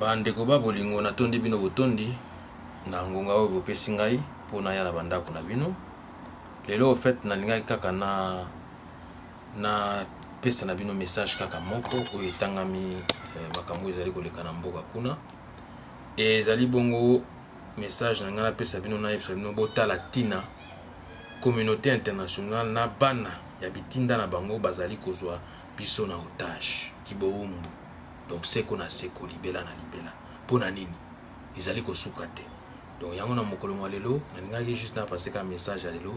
Bandeko ba bolingo na tondi bino botondi na ngonga oyo bopesi ngai mpona ya na bandako na bino. Lelo au fait nalingaki kaka na pesa na bino message kaka moko oyo etangami makambo ezali koleka na mboka kuna. Ezali bongo message na ngai napesa bino na yebisa bino botala tina communauté internationale na bana ya bitinda na bango bazali kozwa biso na otage kiboumbu. Donc seko na seko libela na libela pona nini ezali kosuka te. Donc yango na mokolo mwa lelo nalingaki juste na passer ka message ya lelo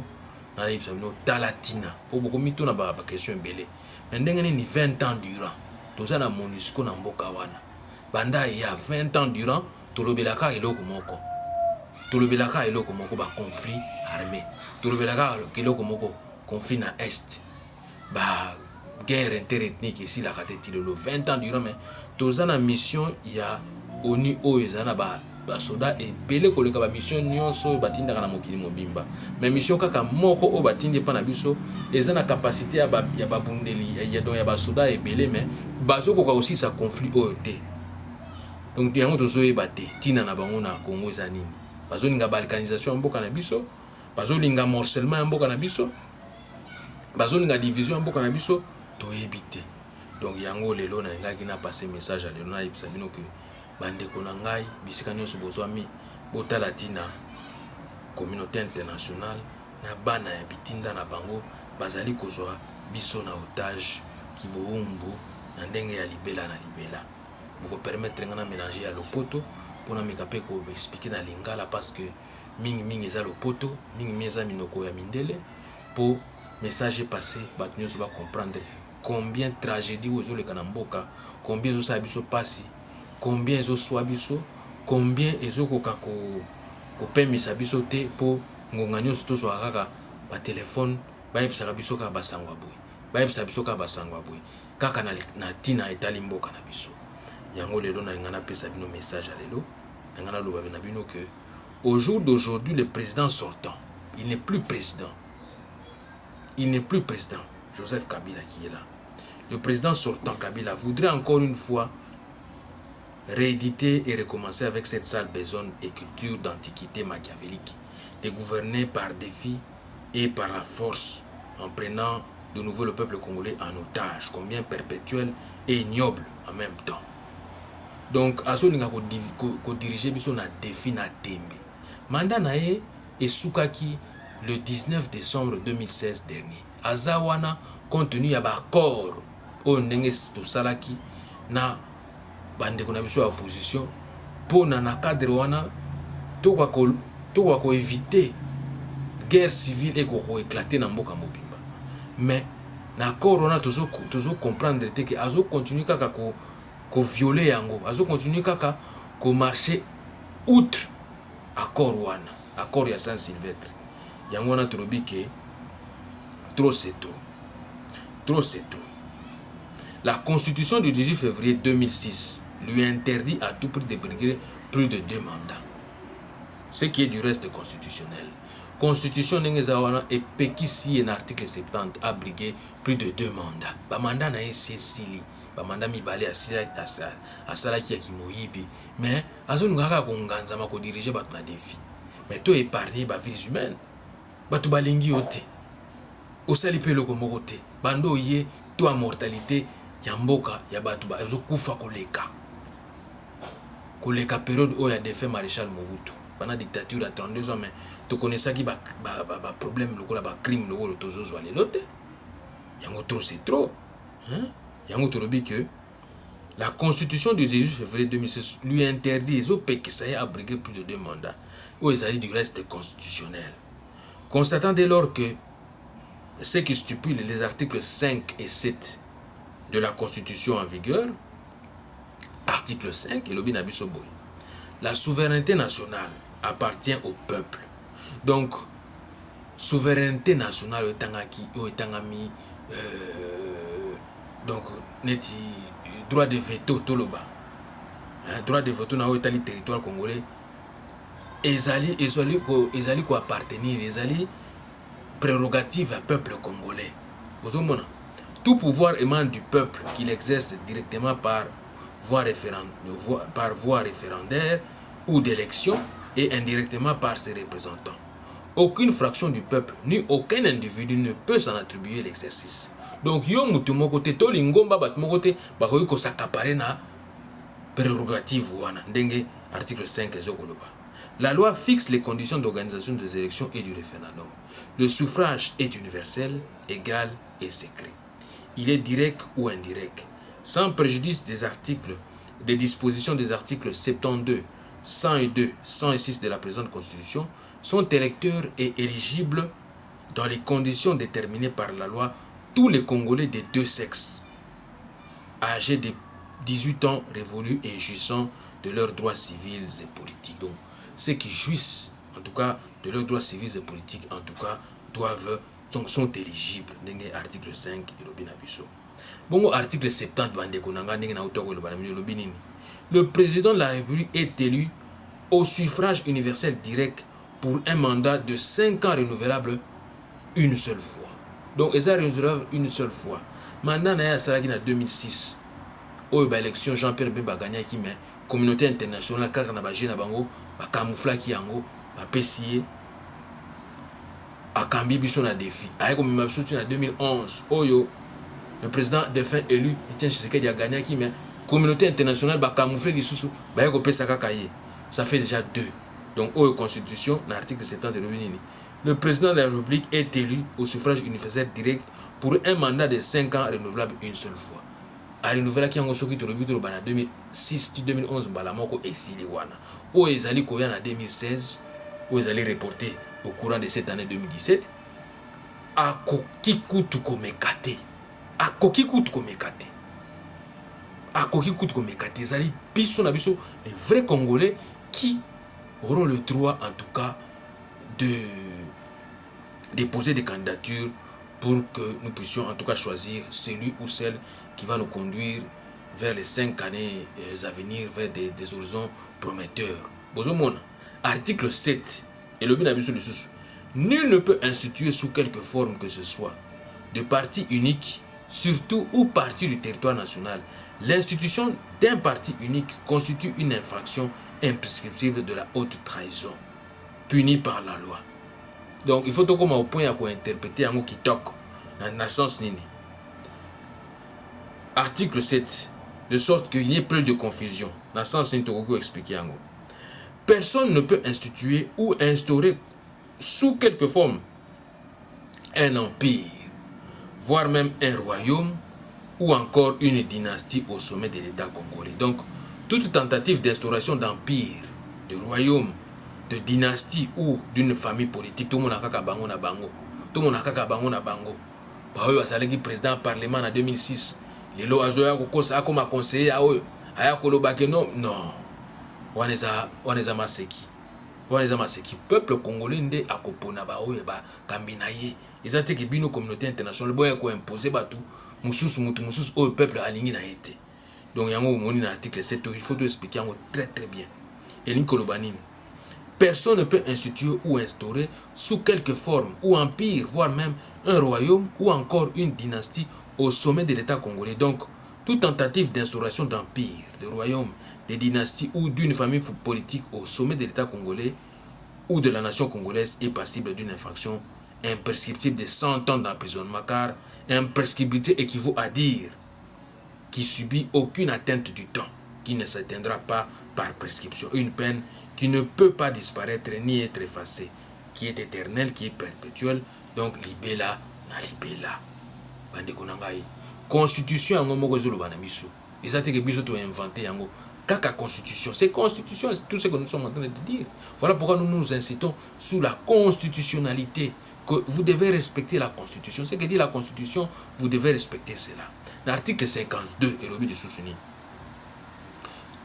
na yebisa bino tala tina po boko mito na ba question ebele mais ndenge nini 20 ans durant toza na MONUSCO na mboka wana banda ya 20 ans durant tolobelaka eloko moko ba conflit armé tolobelaka eloko moko conflit na est ba guerre interethnique ici la kateti le 20 ans durant mais toza na mission ya ONU oyo ezana ba soda ebele koleka ba mission nyonso batindaka na mokili mobimba mais mission kaka moko o batindi pa na biso ezana capacité ya babundeli ya donc ya ba soda ebele mais bazokoka aussi sa conflit oyo te. Donc yango tozoyeba te tina na bango na Congo eza nini bazolinga balkanisation ya mboka na biso bazolinga morcellement ya mboka na biso bazolinga division ya mboka na biso toyebi te. Donc yango lelo na ngaki na passer message à lelo na yebisa bino que bandeko na ngai bisika nyonso bozwami botala tina communauté internationale na bana ya bitinda na bango bazali kozwa biso na otage kiboumbu na ndenge ya libela na libela. Boko permettre ngana mélanger ya lopoto pona mikape ko expliquer na lingala parce que mingi eza lopoto mingi eza minoko ya mindele po message passé bat nyonso ba comprendre combien tragédie ozo le kana mboka combien zo sa biso pasi combien ezo soa biso combien ezo koka ko pemisa biso te po ngonga nyonso to so kaka ba téléphone ba yebisa biso ka basangwa boy ba yebisa biso ka basangwa boy kaka na tina etali mboka na biso. Yango lelo na ngana pesa bino message à lelo ngana loba na bino que au jour d'aujourd'hui le président sortant il n'est plus président Joseph Kabila qui est là. Le président sortant Kabila voudrait encore une fois rééditer et recommencer avec cette sale besogne et culture d'antiquité machiavélique, de gouverner par défi et par la force, en prenant de nouveau le peuple congolais en otage, combien perpétuel et ignoble en même temps. Donc, azoninga ko diriger biso na défi na tembe. Mandat na ye esukaki le 19 décembre 2016 dernier. Azawana compte tenu ya ba accord o ndenge to salaki na bandeko na biso ya opposition pona na cadre wana to ko éviter guerre civile et ko éclater na mboka mobimba. Mais na accord wana tozo comprendre te que azo continuer kaka ko violer yango azo continuer kaka ko marcher outre accord wana accord ya Saint-Sylvestre. Yango wana tolobi ke trop c'est trop. La constitution du 18 février 2006 lui interdit à tout prix de briguer plus de 2 mandats. Ce qui est du reste constitutionnel. Constitution n'engezawana et pekisi en article 70 a brigué plus de 2 mandats. Ba mandat na sili, ba mandat mibale asala ki ya kimoyibi, mais azonga kaka ko nganzama ko diriger bat na défi. Mais to épargner ba vies humaines. Batu balingi ote. Osali pe loko moko te. Bando ye to a mortalité ya mboka ya batu ba ezo kufa koleka période oya défait maréchal Mobutu. Pendant dictature à 32 ans mais to connaissa ki ba problème lokola ba crime lokolo tozozo ale lote. Yango trop c'est trop. Hein? Yango tolobi que la constitution du 18 février 2006 lui interdit ezo pekisa ya abriguer plus de 2 mandats. Ou ils allaient du reste constitutionnel. Constatant dès lors que ce qui stipule les articles 5 et 7 de la Constitution en vigueur, article 5, et l'Obi Nabiso Boy, la souveraineté nationale appartient au peuple. Donc, souveraineté nationale etangami donc neti droit de veto toloba. Droit de veto na otali territoire congolais. Ezali ko appartenir, ezali prérogative à peuple congolais. Tout pouvoir émane du peuple qu'il exerce directement par par voie référendaire ou d'élection et indirectement par ses représentants. Aucune fraction du peuple ni aucun individu ne peut s'en attribuer l'exercice. Donc yo mutu moko te to lingomba bat moko te bakoki ko s'accaparer na prérogative wana ndenge article 5 ezokoloba. La loi fixe les conditions d'organisation des élections et du référendum. Le suffrage est universel, égal et secret. Il est direct ou indirect, sans préjudice des dispositions des articles 72, 102, 106 de la présente Constitution, sont électeurs et éligibles dans les conditions déterminées par la loi tous les Congolais des deux sexes, âgés de 18 ans révolus et jouissant de leurs droits civils et politiques. Donc, ceux qui jouissent, en tout cas, de leurs droits civils et politiques, en tout cas, sont éligibles. Article 5 et l'obinabiso. Bon, article 70, le président de la République est élu au suffrage universel direct pour un mandat de 5 ans renouvelable une seule fois. Donc, ils ont renouvelable une seule fois. Mandat n'a pas en 2006. Au élection, Jean-Pierre Bemba gagné qui mais communauté internationale, car na bagé na bango, ba camoufla qui yango, ba pessier, a cambi biso na défi. Aïe comme ma biso en 2011. Oyo, le président défunt élu, Etienne Tshisekedi a gagné qui mais communauté internationale, ba camoufler les sous, ba yoko pesa kakaye. Ça fait déjà 2. Donc, au Constitution, l'article 70 de l'ONU, le président de la République est élu au suffrage universel direct pour un mandat de 5 ans renouvelable une seule fois. A renouvelé qui en soki to le but en 2006 2011 bala moko esili wana. O ezali koya en 2016, o ezali reporté au courant de cette année 2017. A koki kutu komekate. A koki kutu komekate. A koki kutu komekate. Ezali biso na biso les vrais Congolais qui auront le droit en tout cas de déposer des candidatures pour que nous puissions en tout cas choisir celui ou celle qui va nous conduire vers les 5 années à venir, vers des horizons prometteurs. Bonjour, article 7, et le but de sous. Nul ne peut instituer sous quelque forme que ce soit de parti unique, surtout ou parti du territoire national. L'institution d'un parti unique constitue une infraction imprescriptible de la haute trahison, punie par la loi. Donc, il faut que au point à interpréter un mot qui toque dans le sens nini. Article 7, de sorte qu'il n'y ait plus de confusion. Dans le sens nini, tu expliquer un mot. Personne ne peut instituer ou instaurer sous quelque forme un empire, voire même un royaume ou encore une dynastie au sommet de l'État congolais. Donc, toute tentative d'instauration d'empire, de royaume, de dynastie ou d'une famille politique, tout le monde a kaka bango na bango. Tout le monde a kaka bango na bango. Baoyo asalaki président parlement en 2006. Lelo azoya kokosa akoma conseiller aoyo. Aya kolobake non. Waneza maseki. Waneza maseki. Peuple congolais nde akopona baoyo ba kambinaye. Ezate ke bino communauté internationale boya ko imposer batu mususu mutu mususu o peuple alingi na été. Donc yango moni na article 7 il faut tout expliquer yango très bien. Elin kolobanine. Personne ne peut instituer ou instaurer sous quelque forme ou empire, voire même un royaume ou encore une dynastie au sommet de l'État congolais. Donc, toute tentative d'instauration d'empire, de royaume, de dynastie ou d'une famille politique au sommet de l'État congolais ou de la nation congolaise est passible d'une infraction imprescriptible de 100 ans d'emprisonnement, car imprescriptibilité équivaut à dire qui subit aucune atteinte du temps, qui ne s'atteindra pas par prescription, une peine qui ne peut pas disparaître ni être effacée, qui est éternelle, qui est perpétuelle. Donc libella na libella. Bande konangai. Constitution yango moko ezoloba na biso. Ezate ke biso to inventé yango. Kaka constitution, c'est constitution, c'est tout ce que nous sommes en train de dire. Voilà pourquoi nous nous incitons sous la constitutionnalité, que vous devez respecter la constitution. Ce que dit la constitution, vous devez respecter cela. L'article 52 est le but de Soussuni.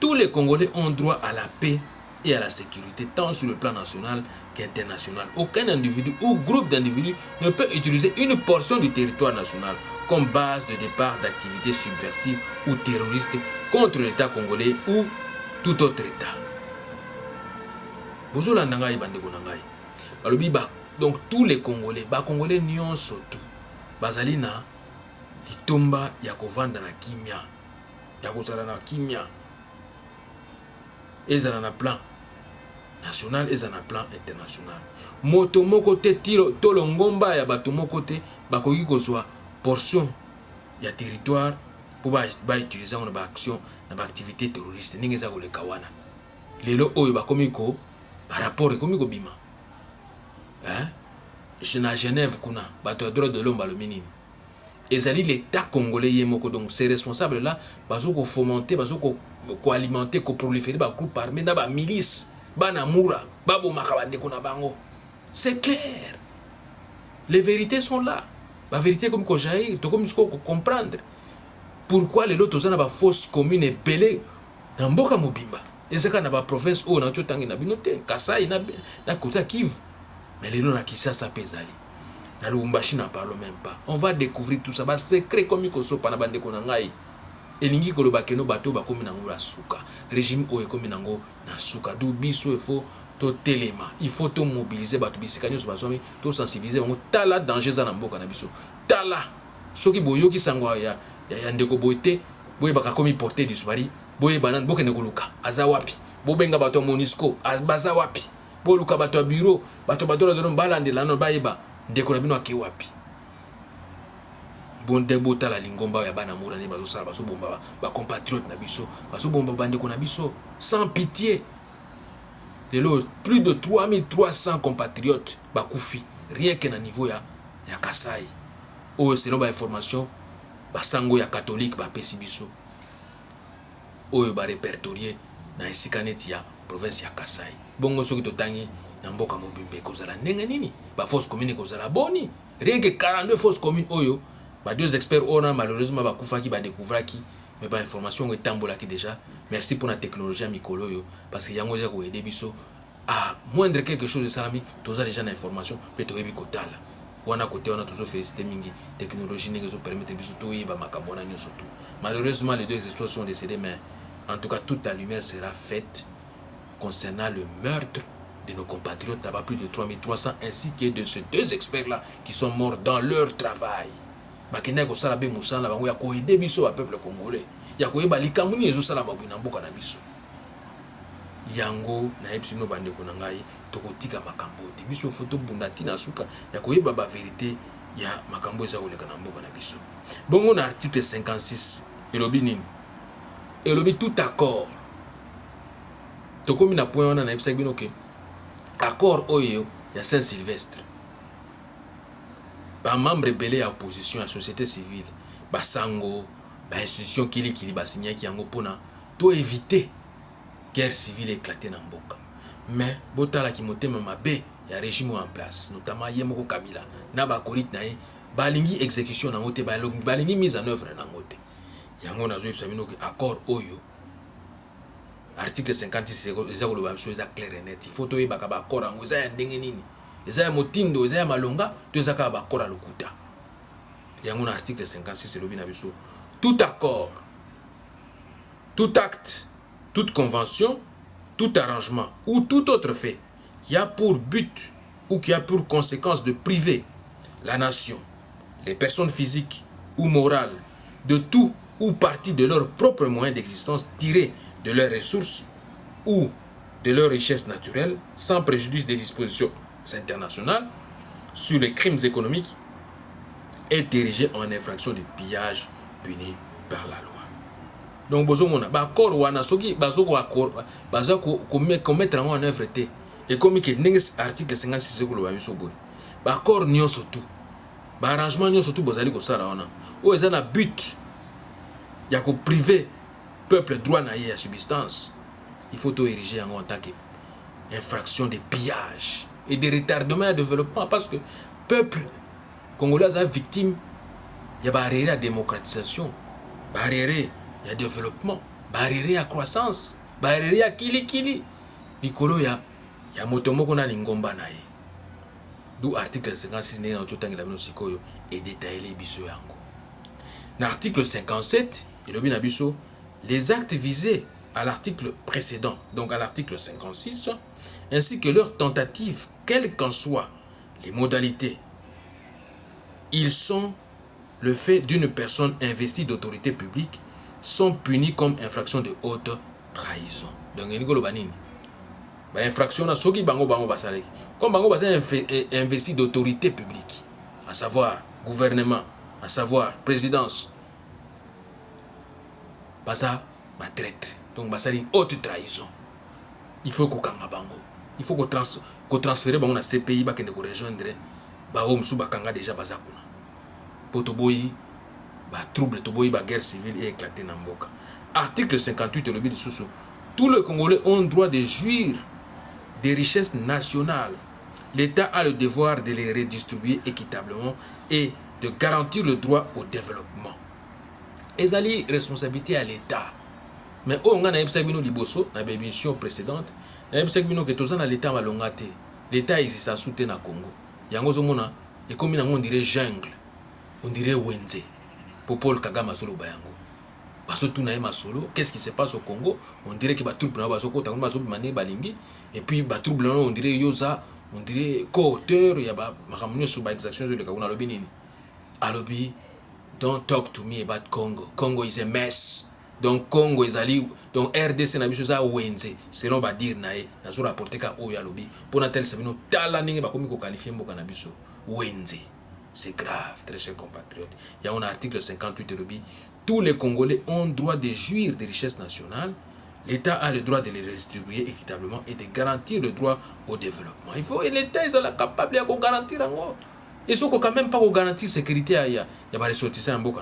Tous les Congolais ont droit à la paix et à la sécurité, tant sur le plan national qu'international. Aucun individu ou groupe d'individus ne peut utiliser une portion du territoire national comme base de départ d'activités subversives ou terroristes contre l'État congolais ou tout autre État. Donc tous les Congolais, Congolais nyonso tout, bazali na litomba ya kovanda na kimia. ya kozala na kimia ezala na plan national ezala na plan international moto moko te to longomba ya bato moko te bakoki kozwa portion ya territoire po bautilize yango na baaction na baactivité terroriste ndenge eza koleka wana lelo oyo bakomi ko barapport ekomi kobima na Genève kuna bato ya droit de l'homme balobi nini ezali l'état congolais ye moko donc ces responsables là bazo ko fomenter bazo ko alimenter ko proliférer ba groupe armé na ba milice bana mura babomaka bandeko na bango c'est clair les vérités sont là ba vérité comme ko jaillir to comme ko comprendre pourquoi les autres na ba fausse commune epelé na mboka mobimba ezaka na ba province o na chotangi na binote Kasai na kota Kivu mais les noms na Kisasa pezali na Lubumbashi n'en parle même pas. On va découvrir tout ça. Bah secret comme ikoso pana bande konangai. Elingi koloba keno bato ba komi nango la suka. Régime o ekomi nango na suka. Du biso il faut to telema. Il faut to mobiliser bato bisikanya so basomi to sensibiliser bango tala danger za na mboka na biso. Tala soki boyoki sangwa ya ndeko boite boye baka komi porter du soiri boye banan boke ne koluka aza wapi. Bobenga bato MONUSCO baza wapi. Boluka bato bureau bato de balande la no bayeba ndeko na bino ake wapi bonde bota la lingomba ya bana mura ne bazo sala bazo bomba ba compatriotes na biso bazo bomba bandeko na biso sans pitié plus de 3300 compatriotes bakufi rien que na niveau ya Kasai o selon ba information ba sango ya catholique ba pesi biso oyo ba répertorier na esikaneti ya province ya Kasai bongo soki totangi na mboka mobimbe kozala ndenge nini ba fausse commune kozala boni rien que 42 fausses communes oyo ba deux experts ona malheureusement ba kufaki ba découvraki mais ba information etambolaki déjà merci pour la technologie ya mikolo yo parce que yango za ko aider biso à moindre quelque chose de salami toza déjà na information pe to yebi kotala wana côté on a toujours félicité mingi technologie ndenge zo permettre biso to yeba makambo na nyoso tout malheureusement les deux experts sont décédés mais en tout cas toute la lumière sera faite concernant le meurtre de nos compatriotes, là-bas plus de 3300, ainsi que de ces deux experts-là qui sont morts dans leur travail. Bakena ko sala be musala bango ya ko aider biso ba peuple congolais. Ya ko yeba likamuni ezo sala mabuna mboka na biso. Yango na epsino bande ko ngai to kotika makambo te biso photo bundati na suka ya ko yeba ba vérité ya makambo eza ko leka na mboka na biso. Bongo na article 56 elobi nini? Elobi tout accord. To komi na point wana na epsa bino ke accord oyo ya Saint-Sylvestre ba membre belé ya opposition à société civile ba sango ba institution kili ba signé ki yango pona to éviter guerre civile éclater na mboka mais botala ki motema mabe ya régime en place notamment Yemoko Kabila na ba kolit na ye balingi exécution na ngote balingi mise en œuvre na ngote yango nazo yebisa bino ke accord oyo article 56 eza koloba biso eza clair et net il faut to yebaka ba accord yango eza ya ndenge nini eza ya motindo eza ya malonga to eza ka ba accord à lokuta yango na article 56 elobi na biso tout accord tout acte toute convention tout arrangement ou tout autre fait qui a pour but ou qui a pour conséquence de priver la nation les personnes physiques ou morales de tout ou partie de leurs propres moyens d'existence tirés de leurs ressources ou de leurs richesses naturelles, sans préjudice des dispositions internationales sur les crimes économiques, est érigé en infraction de pillage puni par la loi. Donc, bozomona ba accord wana soki bazoko accord bazako commettre en œuvre té et comme que n'engis article 56 ko lo ba boy ba accord nyonso tout ba arrangement nyonso tout bozali ko sala wana o eza na but ya ko priver peuple droit na ya subsistance, il faut tout ériger en tant qu'infraction de pillage et de retardement à développement parce que peuple congolais est victime, il y a barrière à démocratisation, barrière à développement, barrière à croissance, barrière à kili. Nikolo ya motomoko na lingomba na ye. D'où article 56 n'est en tout temps et détaillé les biso yango. L'article 57, il y a biso les actes visés à l'article précédent, donc à l'article 56, ainsi que leurs tentatives, quelles qu'en soient les modalités, ils sont le fait d'une personne investie d'autorité publique sont punis comme infraction de haute trahison. Donc il y a infraction à ceux qui bango basaleki. Comme bango basa investi d'autorité publique, à savoir gouvernement, à savoir présidence. Basa ba traître. Donc basali haute trahison. Il faut qu'on kanga bango. Il faut qu'on transfère bango na CPI ba kende ko rejoindre ba homme sous ba kanga déjà basa kuna. Potoboyi ba trouble toboyi ba guerre civile et éclater na mboka. Article 58 le de sous. Tous les Congolais ont le droit de jouir des richesses nationales. L'État a le devoir de les redistribuer équitablement et de garantir le droit au développement. Et ça est responsabilité à l'État. Mais on a une liboso dans l'émission précédente, on a que l'État va l'ongate. L'État existe à soutenir le Congo. Yango zomona et comme on dirait jungle, on dirait wenze. Pour Paul Kagame solo bayango. Parce que tout n'a pas solo. Qu'est-ce qui se passe au Congo? On dirait que les troupes et puis les troupes on dirait yoza, on dirait co-auteur, il y a des sur exaction de Kaguna Lobinini. Alobi, don't talk to me about Congo. Congo is a mess. Donc Congo is ali, donc RDC na biso za wenze. Selon ba dire nae, na zo rapporter ka oya lobi. Pour na tel sabino tala ninge ba komi ko qualifier mboka na biso wenze. C'est grave, très chers compatriotes. Il y a un article 58 de l'OBI. Tous les Congolais ont droit de jouir des richesses nationales. L'État a le droit de les redistribuer équitablement et de garantir le droit au développement. Il faut, et l'État est capable de garantir encore. Et ce qu'on quand même pas garantir la sécurité, il y a des ressortissants en Boka.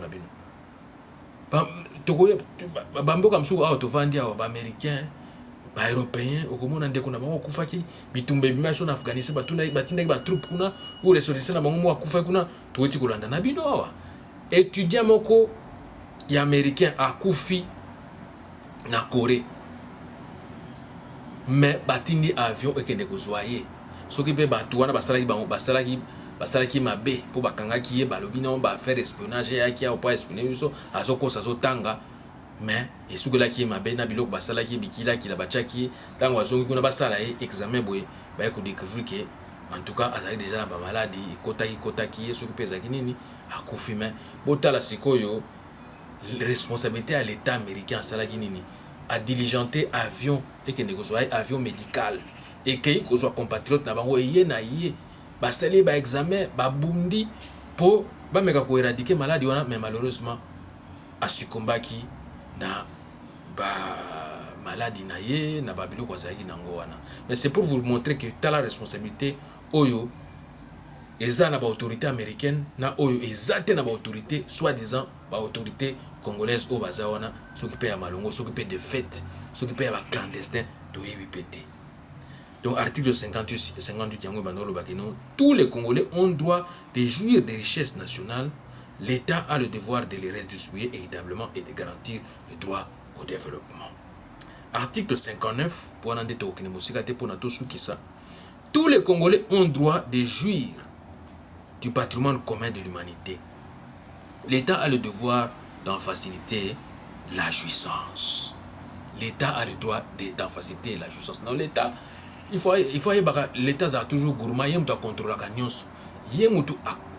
Bamboka msuko au tovandi au américain, ba européen, au komona ndeko na bango kufaki, bitumbe bimasho na Afghanistan batuna batinda ba troupe kuna, ou ressortissants na bango mo akufa kuna, tuweti kolanda na bino awa. Étudiant moko ya américain akufi na Corée. Mais batindi avion ekende kozwaye. Soki be batu wana basalaki bango basalaki mabe po bakanga kiye balobi non ba faire espionnage ya ki a pas espionner biso azoko tanga. Mais esukela ki mabe na biloko basalaki bikila ki la bachaki tango azongi kuna basala examen boye ba ko découvrir que en tout cas azali déjà na ba maladie ikotaki soki pesa kinini akufi. Mais botala sikoyo responsabilité à l'État américain salaki nini a diligenter avion et que négocier avion médical et que soit compatriote na bango yé na yé ba sali ba examen ba bundi po ba meka ko éradiquer maladie wana. Mais malheureusement a succombaki na ba maladie na yé na ba biloko azaki nango wana. Mais c'est pour vous montrer que tu as la responsabilité oyo eza na ba autorité américaine na oyo ezate na ba autorité soi-disant ba autorité congolaise au bazawana s'occuper à malongo s'occuper de fêtes s'occuper à ba clandestin to yibipété. Donc article 58 yango banolo bakino, tous les Congolais ont droit de jouir des richesses nationales. L'État a le devoir de les redistribuer équitablement et de garantir le droit au développement. Article 59 pour nande to kinemusika te pona to sukisa. Tous les Congolais ont droit de jouir du patrimoine commun de l'humanité. L'État a le devoir d'en faciliter la jouissance. L'État a le droit d'en faciliter la jouissance. Non, l'État, il faut l'État a toujours gourmand, il doit contrôler la cagnos.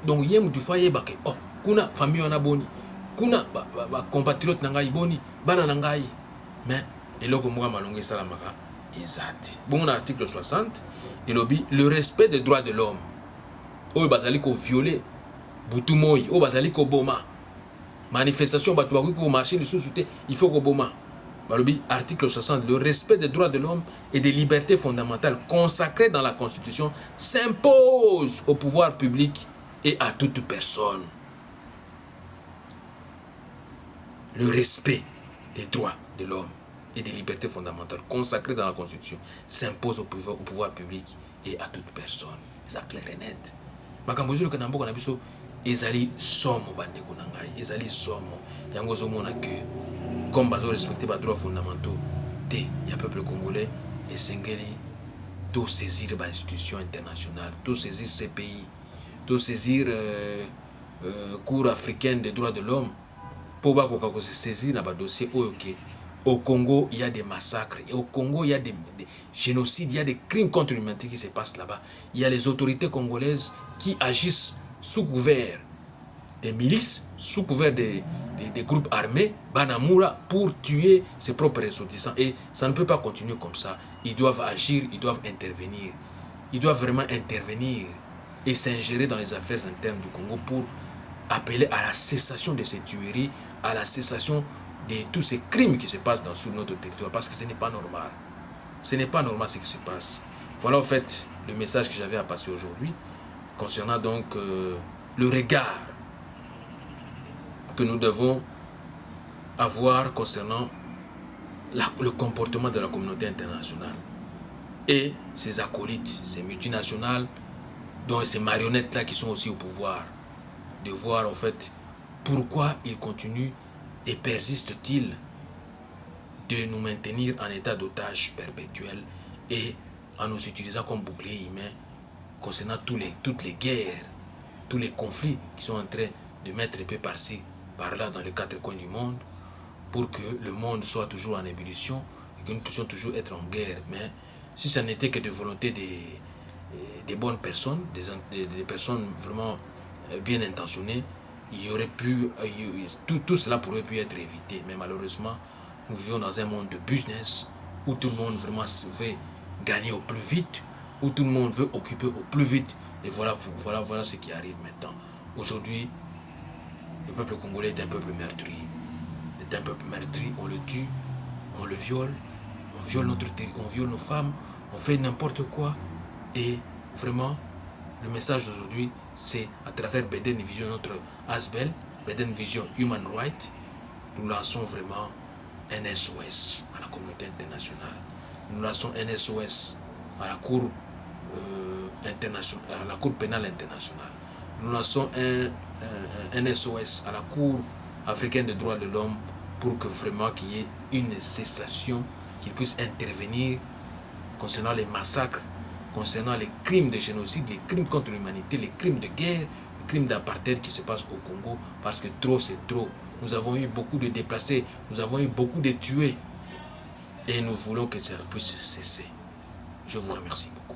Donc, il faut que oh, kuna famille on a boni, kuna compatriote nangai boni, bana nangai. Mais et là comme moi malongé salamaka exact. Bon article 60, il obéit le respect des droits de l'homme. Oh bazali ko violer butumoyi, oh bazali ko boma. Manifestation batu ko marcher le sous-souté, il faut ko boma. Balobi article 60, le respect des droits de l'homme et des libertés fondamentales consacrées dans la Constitution s'impose au pouvoir public et à toute personne. Le respect des droits de l'homme et des libertés fondamentales consacrées dans la Constitution s'impose au pouvoir public et à toute personne. C'est clair et net. Makambozo que namboka na biso ezali somo bandeko na ngai, ezali somo yango zo mona que comme bazo respecter les droits fondamentaux des peuple congolais et sengeli tout saisir les institutions internationales, tout saisir ces pays, tout saisir Cour africaine des droits de l'homme pour se saisir dans les dossiers. Au Congo, il y a des massacres. Et au Congo, il y a des génocides, il y a des crimes contre l'humanité qui se passent là-bas. Il y a les autorités congolaises qui agissent sous couvert des milices, sous couvert des groupes armés, Banamura, pour tuer ses propres ressortissants. Et ça ne peut pas continuer comme ça. Ils doivent agir, ils doivent intervenir. Ils doivent vraiment intervenir et s'ingérer dans les affaires internes du Congo pour appeler à la cessation de ces tueries, à la cessation de tous ces crimes qui se passent sur notre territoire, parce que ce n'est pas normal. Ce n'est pas normal ce qui se passe. Voilà en fait le message que j'avais à passer aujourd'hui, concernant donc le regard que nous devons avoir concernant le comportement de la communauté internationale et ces acolytes, ces multinationales, dont ces marionnettes-là qui sont aussi au pouvoir, de voir en fait pourquoi ils continuent et persistent-ils de nous maintenir en état d'otage perpétuel et en nous utilisant comme bouclier humain concernant toutes les guerres, tous les conflits qui sont en train de mettre épée par-ci, par-là dans les quatre coins du monde, pour que le monde soit toujours en ébullition et que nous puissions toujours être en guerre. Mais si ça n'était que de volonté des bonnes personnes, des personnes vraiment bien intentionnées, il y aurait pu, tout cela pourrait pu être évité. Mais malheureusement, nous vivons dans un monde de business où tout le monde vraiment veut gagner au plus vite, où tout le monde veut occuper au plus vite. Et voilà ce qui arrive maintenant. Aujourd'hui, le peuple congolais est un peuple meurtri. C'est un peuple meurtri, on le tue, on le viole, on viole nos femmes, on fait n'importe quoi. Et vraiment, le message d'aujourd'hui, c'est à travers Beden Vision, notre ASBEL, Beden Vision Human Rights, nous lançons vraiment un SOS à la communauté internationale. Nous lançons un SOS à la Cour internationale, à la Cour pénale internationale. Nous lançons un SOS à la Cour africaine des droits de l'homme pour que vraiment qu'il y ait une cessation, qu'il puisse intervenir concernant les massacres, concernant les crimes de génocide, les crimes contre l'humanité, les crimes de guerre, les crimes d'apartheid qui se passent au Congo, parce que trop c'est trop. Nous avons eu beaucoup de déplacés, nous avons eu beaucoup de tués, et nous voulons que ça puisse cesser. Je vous remercie beaucoup.